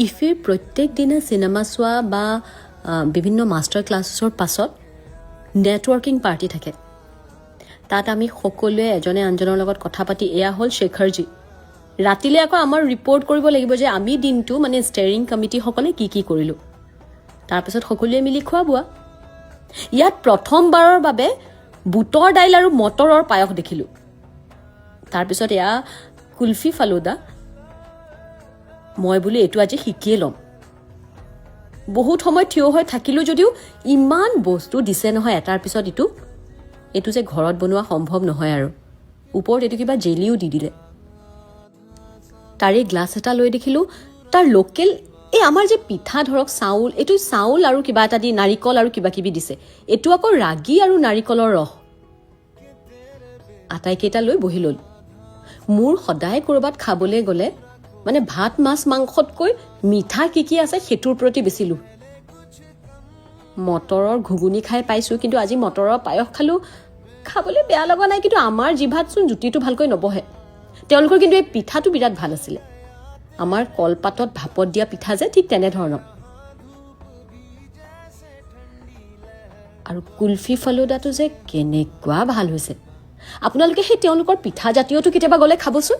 ইফিৰ প্ৰত্যেক দিনে চিনেমা চোৱা বা বিভিন্ন মাষ্টাৰ ক্লাছৰ পাছত নেটৱৰ্কিং পাৰ্টি থাকে। তাত আমি সকলোৱে এজনে আনজনৰ লগত কথা পাতি, এয়া হ'ল শেখৰজী। ৰাতিলৈ আকৌ আমাৰ ৰিপৰ্ট কৰিব লাগিব যে আমি দিনটো মানে ষ্টেৰিং কমিটিসকলে কি কি কৰিলোঁ। তাৰপিছত সকলোৱে মিলি খোৱা বোৱা। ইয়াত প্ৰথমবাৰৰ বাবে বুটৰ দাইল আৰু মটৰৰ পায়স দেখিলোঁ। তাৰপিছত এয়া কুলফি ফালুদা। মই বোলো এইটো আজি শিকিয়ে ল'ম। বহুত সময় থিয় হৈ থাকিলোঁ যদিও ইমান বস্তু দিছে নহয় এটাৰ পিছত এইটো যে ঘৰত বনোৱা সম্ভৱ নহয় আৰু। ওপৰত এইটো কিবা জেলিও দি দিলে। তাৰে গ্লাছ এটা লৈ দেখিলোঁ তাৰ লোকেল এই আমাৰ যে পিঠা ধৰক চাউল, এইটো চাউল আৰু কিবা এটা দি নাৰিকল আৰু কিবা কিবি দিছে। এইটো আকৌ ৰাগী আৰু নাৰিকলৰ ৰস। আটাইকেইটা লৈ বহি ল'লোঁ। মোৰ সদায় ক'ৰবাত খাবলৈ গ'লে মানে ভাত মাছ মাংসতকৈ মিঠা কি কি আছে সেইটোৰ প্ৰতি বেছি লোভ। মটৰৰ ঘুগুনি খাই পাইছোঁ, কিন্তু আজি মটৰৰ পায়স খালোঁ। খাবলৈ বেয়া লগা নাই, কিন্তু আমাৰ জিভাতচোন জুতিটো ভালকৈ নবহে। তেওঁলোকৰ কিন্তু এই পিঠাটো বিৰাট ভাল আছিলে। আমাৰ কলপাতত ভাপত দিয়া পিঠা যে ঠিক তেনেধৰণৰ। আৰু কুলফি ফালুদাটো যে কেনেকুৱা ভাল হৈছে। আপোনালোকে সেই তেওঁলোকৰ পিঠা জাতীয়টো কেতিয়াবা গ'লে খাবচোন।